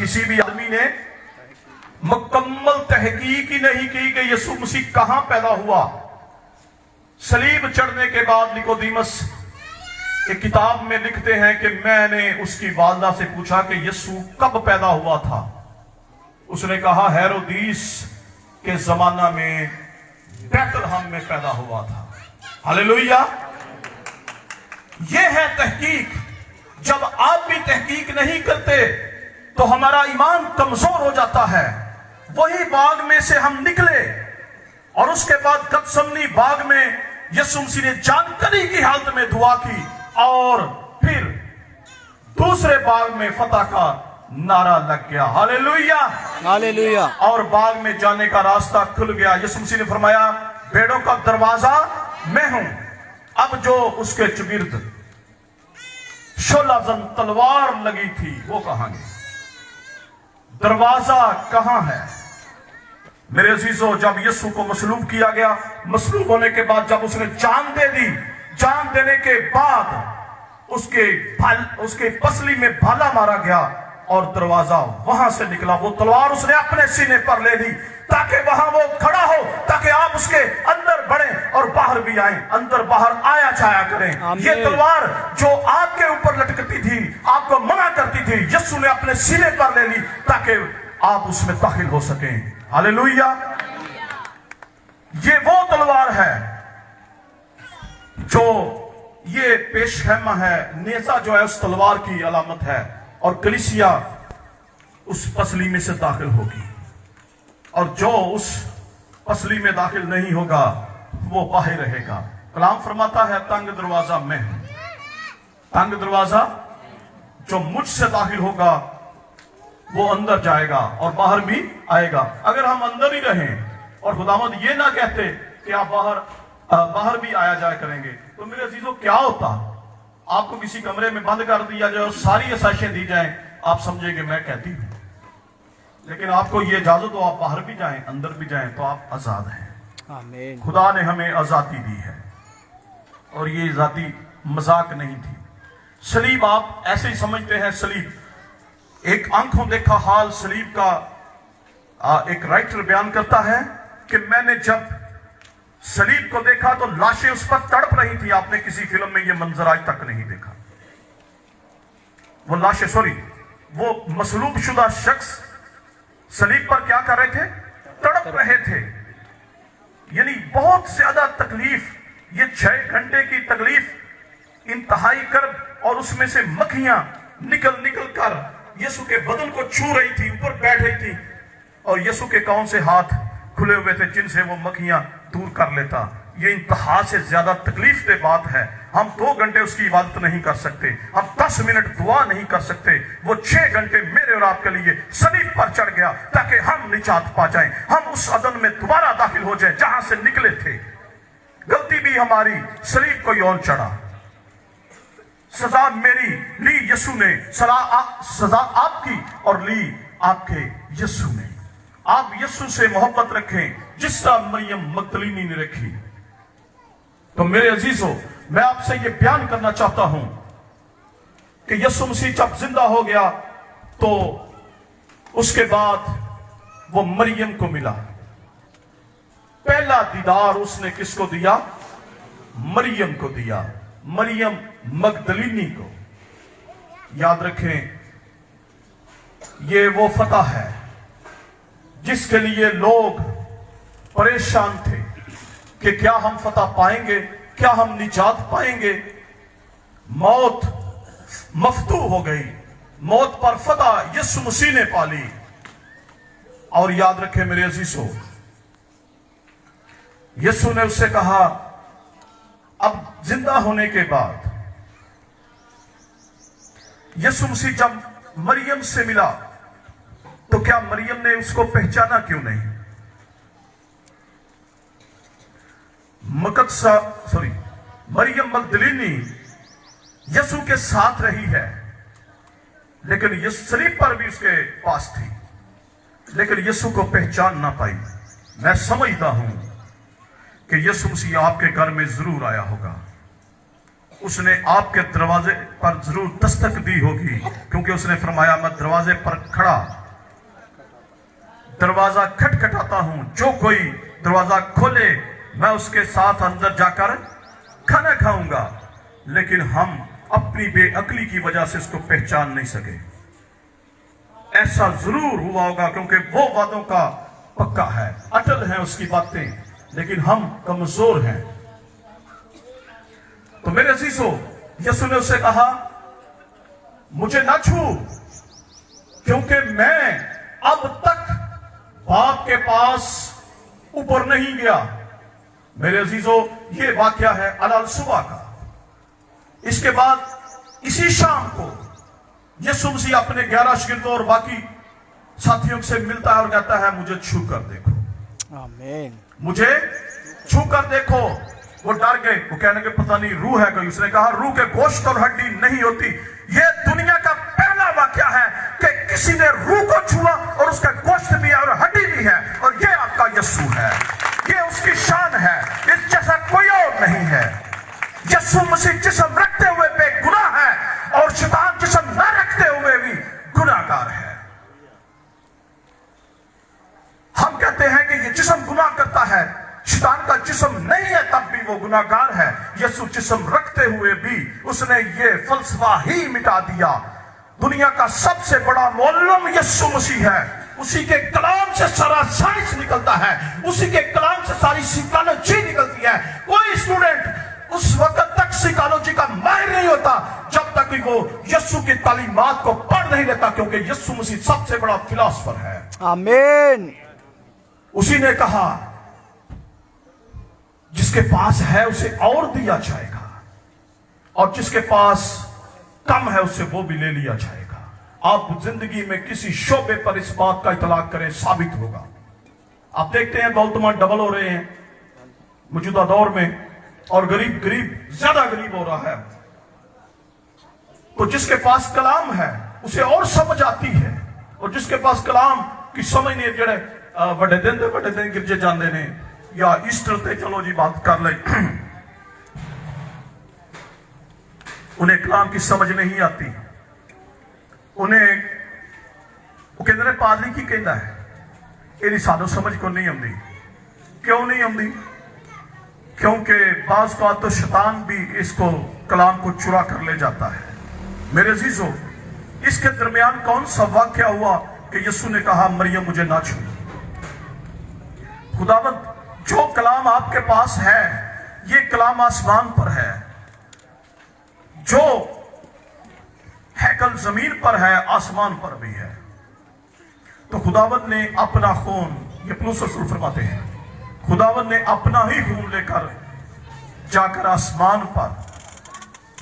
किसी भी आदमी ने मुकम्मल तहकीक ही नहीं की कि यीशु मसीह कहां पैदा हुआ। सलीब चढ़ने के बाद निकोदेमस एक किताब में लिखते हैं कि मैंने उसकी वालदा से पूछा कि यीशु कब पैदा हुआ था। उसने कहा हेरोदीस के जमाना में बैतलहम में पैदा हुआ था। हालेलुया। यह है तहकीक। जब आप भी तहकीक नहीं करते तो हमारा ईमान कमजोर हो जाता है। वही बाग में से हम निकले और उसके बाद गतसमनी बाग में यीशु मसीह ने जानकारी की हालत में दुआ की और फिर दूसरे बाग में फतह का नारा लग गया। Hallelujah, hallelujah. और बाग में जाने का रास्ता खुल गया। यीशु मसीह ने फरमाया भेड़ों का दरवाजा मैं हूं। अब जो उसके चुगिर्द शोलाजन तलवार लगी थी वो कहां गई? दरवाजा कहां है? मेरे अजीजों, जब यीशु को मसलूब किया गया, मसलूब होने के बाद जब उसने जान दे दी, जान देने के बाद उसके पसली में भाला मारा गया और दरवाजा वहां से निकला। वो तलवार उसने अपने सीने पर ले ली ताकि वहां वो खड़ा हो, ताकि आप उसके अंदर बढ़े और बाहर भी आए, अंदर बाहर आया जाया करें। ये तलवार जो आपके ऊपर लटकती थी, आपको मना करती थी, यीशु ने अपने सीने पर ले ली ताकि आप उसमें दाखिल हो सकें। हालेलुया। ये वो तलवार है जो ये पेशखैमा है, नेजा जो है उस तलवार की अलामत है, और कलीसिया उस पसली में से दाखिल होगी और जो उस पसली में दाखिल नहीं होगा वो बाहर रहेगा। कलाम फरमाता है तंग दरवाजा मैं हूं। तंग दरवाजा जो मुझसे दाखिल होगा वो अंदर जाएगा और बाहर भी आएगा। अगर हम अंदर ही रहें और खुदावंद ये ना कहते कि आप बाहर भी आया जाया करेंगे, तो मेरे अजीजों क्या होता? आपको किसी कमरे में बंद कर दिया जाए और सारी आसाइशें दी जाएं, आप समझेंगे मैं कहती हूं। लेकिन आपको ये इजाजत हो आप बाहर भी जाएं, अंदर भी जाएं, तो आप आजाद हैं। आमीन। खुदा ने हमें आजादी दी है और ये आजादी मजाक नहीं थी। सलीब आप ऐसे ही समझते हैं, सलीब एक आंखों देखा हाल सलीब का एक राइटर बयान करता है कि मैंने जब सलीब को देखा तो लाशें उस पर तड़प रही थी। आपने किसी फिल्म में यह मंजर आज तक नहीं देखा। वो लाशें वो मसलूब शुदा शख्स सलीब पर क्या कर रहे थे? तड़प रहे थे। यानी बहुत ज्यादा तकलीफ, ये 6 घंटे की तकलीफ, इंतहाई कर्ब, और उसमें से मक्खियां निकल निकल कर यीशु के बदन को छू रही थी, ऊपर बैठ रही थी, और यीशु के कौन से हाथ खुले हुए थे जिनसे वो मक्खियां दूर कर लेता। ये इंतहा से ज्यादा तकलीफ दे बात है। हम 2 घंटे उसकी इबादत नहीं कर सकते, हम 10 मिनट दुआ नहीं कर सकते। वो 6 घंटे मेरे और आपके लिए सलीब पर चढ़ गया ताकि हम निजात पा जाएं, हम उस अदन में दोबारा दाखिल हो जाएं जहां से निकले थे। गलती भी हमारी, सलीब कोई और चढ़ा। सजा मेरी ली यीशु ने, सजा आपकी और ली आपके यीशु ने। आप यीशु से मोहब्बत रखें जिस तरह मरियम मगदलीनी ने रखी। तो मेरे अजीजों, मैं आपसे यह बयान करना चाहता हूं कि यीशु मसीह जब जिंदा हो गया तो उसके बाद वो मरियम को मिला। पहला दीदार उसने किसको दिया? मरियम को दिया, मरियम मगदलीनी को। याद रखें, ये वो फतह है जिसके लिए लोग परेशान थे कि क्या हम फतह पाएंगे, क्या हम निजात पाएंगे। मौत मफतू हो गई, मौत पर फतह यीशु मसीह ने पाली। और याद रखें मेरे अजीजों, यीशु ने उससे कहा अब जिंदा होने के बाद, यीशु मसीह जब मरियम से मिला तो क्या मरियम ने उसको पहचाना क्यों नहीं? मरियम मगदलीनी यीशु के साथ रही है, लेकिन ये सलीब पर भी उसके पास थी, लेकिन यीशु को पहचान ना पाई। मैं समझता हूं कि यीशु मसीह आपके घर में जरूर आया होगा। उसने आपके दरवाजे पर जरूर दस्तक दी होगी, क्योंकि उसने फरमाया मैं दरवाजे पर खड़ा दरवाजा खटखटाता हूं, जो कोई दरवाजा खोले मैं उसके साथ अंदर जाकर खाना खाऊंगा। लेकिन हम अपनी बेअक्ली की वजह से इसको पहचान नहीं सके। ऐसा जरूर हुआ होगा, क्योंकि वो वादों का पक्का है, अटल है उसकी बातें, लेकिन हम कमजोर हैं। तो मेरे अजीजों, यीशु ने उससे कहा मुझे ना छू, क्योंकि मैं अब तक बाप के पास ऊपर नहीं गया। मेरे अजीजों, ये वाक्या है अलाल सुबह का। इसके बाद इसी शाम को यीशु मसीह अपने 11 शिगिर्दों और बाकी साथियों से मिलता है और कहता है मुझे छू कर देखो, आमीन। मुझे छू कर देखो। वो डर गए, वो कहने के पता नहीं रूह है कोई। उसने कहा रूह के गोश्त और हड्डी नहीं होती। ये दुनिया का पहला वाक्या है कि किसी ने रूह को छुआ और उसका गोश्त भी है और हड्डी भी है, और ये आपका यीशु है, ये उसकी शान है, इस जैसा कोई और नहीं है। यीशु मसीह जिस्म रखते हुए बेगुनाह है और शैतान जिस्म न रखते हुए भी गुनाहगार है। हम कहते हैं कि ये जिस्म गुनाह करता है, शैतान का जिस्म नहीं है, तब भी वो गुनाहगार है। यीशु जिस्म रखते हुए भी उसने ये फलसफा ही मिटा दिया। दुनिया का सबसे बड़ा मौलम यीशु मसीह है। उसी के कलाम से सारा साइंस निकलता है, उसी के कलाम से सारी साइकोलॉजी निकलती है। कोई स्टूडेंट उस वक्त तक साइकोलॉजी का माहिर नहीं होता जब तक कि वो यीशु की तालीमात को पढ़ नहीं लेता, क्योंकि यीशु मसीह सबसे बड़ा फिलोसफर है। आमीन। उसी ने कहा जिसके पास है उसे और दिया जाएगा, और जिसके पास कम है उससे वो भी ले लिया जाएगा। आप जिंदगी में किसी शोबे पर इस बात का इतलाक करें, साबित होगा। आप देखते हैं दौलतमंद डबल हो रहे हैं मौजूदा दौर में, और गरीब ज्यादा गरीब हो रहा है। तो जिसके पास कलाम है उसे और समझ आती है, और जिसके पास कलाम की समझ नहीं, जड़े बड़े दिन गिरजे जाते ने या ईस्टर ते चलो जी बात कर ले, उन्हें कलाम की समझ नहीं आती। उन्हें वो कहते हैं पादरी की कहता है, ये सानू समझ को नहीं आती। क्यों नहीं आती? क्योंकि बाज़ का तो शैतान भी इसको कलाम को चुरा कर ले जाता है। मेरे अजीजों, इसके दरमियान कौन सा वाक्या हुआ कि यीशु ने कहा मरियम मुझे ना छू। खुदावंद जो कलाम आपके पास है, ये कलाम आसमान पर है, जो हैकल जमीन पर है आसमान पर भी है। तो खुदावंद ने अपना खून, ये पौलुस रसूल फरमाते हैं, खुदावंद ने अपना ही खून लेकर जाकर आसमान पर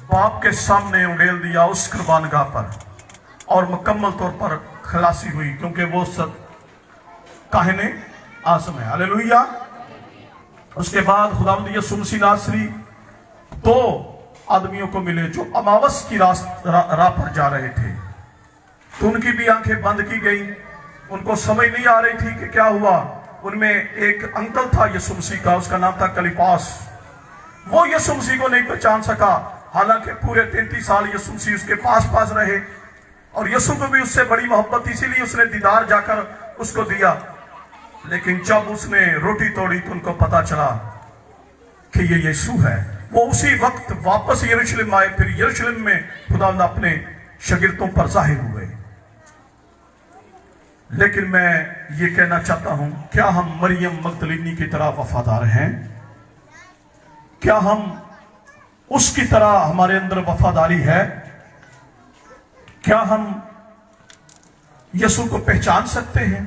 बाप के सामने उड़ेल दिया उस कुर्बानगाह पर, और मुकम्मल तौर पर खलासी हुई, क्योंकि वो सब काहिने आज़म है। हालेलुया। उसके बाद खुदावंद यीशु मसीह नासरी दो आदमियों को मिले जो अमावस की राह पर जा रहे थे। तो उनकी भी आंखें बंद की गई, उनको समझ नहीं आ रही थी कि क्या हुआ। उनमें एक अंकल था यीशु मसीह का, उसका नाम था कलिपास। वो यीशु मसीह को नहीं पहचान सका, हालांकि पूरे 33 साल यीशु मसीह उसके पास रहे, और यीशु को भी उससे बड़ी मोहब्बत, इसीलिए उसने दीदार जाकर उसको दिया। लेकिन जब उसने रोटी तोड़ी तो उनको पता चला कि ये यीशु है। वो उसी वक्त वापस यरूशलेम आए, फिर यरूशलेम में खुदावंद अपने शागिर्दों पर जाहिर हुए। लेकिन मैं ये कहना चाहता हूं, क्या हम मरियम मगदलीनी की तरह वफादार हैं? क्या हम उसकी तरह, हमारे अंदर वफादारी है? क्या हम यीशु को पहचान सकते हैं?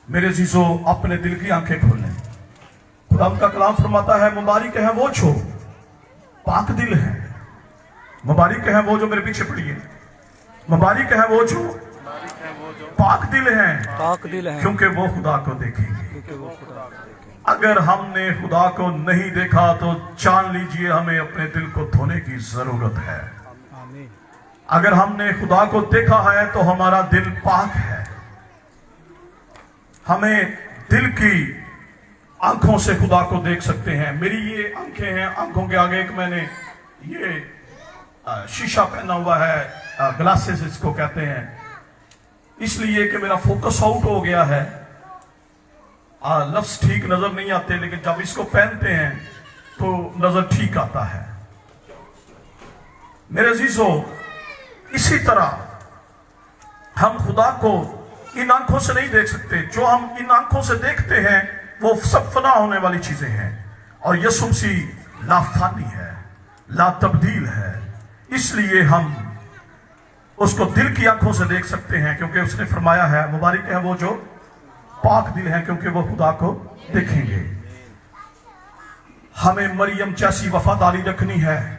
मेरे अजीजों, अपने दिल की आंखें खोलें। खुदा का कलाम फरमाता है, मुबारक है वो जो पाक दिल है। मुबारक है वो जो, मेरे पीछे पड़िए, मुबारक है वो जो पाक दिल है, क्योंकि वो खुदा को देखेंगे। अगर हमने खुदा को नहीं देखा तो जान लीजिए हमें अपने दिल को धोने की जरूरत है। अगर हमने खुदा को देखा है तो हमारा दिल पाक है। हमें दिल की आंखों से खुदा को देख सकते हैं। मेरी ये आंखें हैं, आंखों के आगे एक मैंने ये शीशा पहना हुआ है, ग्लासेस इसको कहते हैं, इसलिए कि मेरा फोकस आउट हो गया है, लफ्ज ठीक नजर नहीं आते, लेकिन जब इसको पहनते हैं तो नजर ठीक आता है। मेरे अजीजों, इसी तरह हम खुदा को इन आंखों से नहीं देख सकते। जो हम इन आंखों से देखते हैं वो सब फना होने वाली चीजें हैं, और यीशु मसीह लाफानी है, ला तब्दील है। इसलिए हम उसको दिल की आंखों से देख सकते हैं, क्योंकि उसने फरमाया है, मुबारक है वो जो पाक दिल है, क्योंकि वो खुदा को देखेंगे। हमें मरियम जैसी वफादारी रखनी है।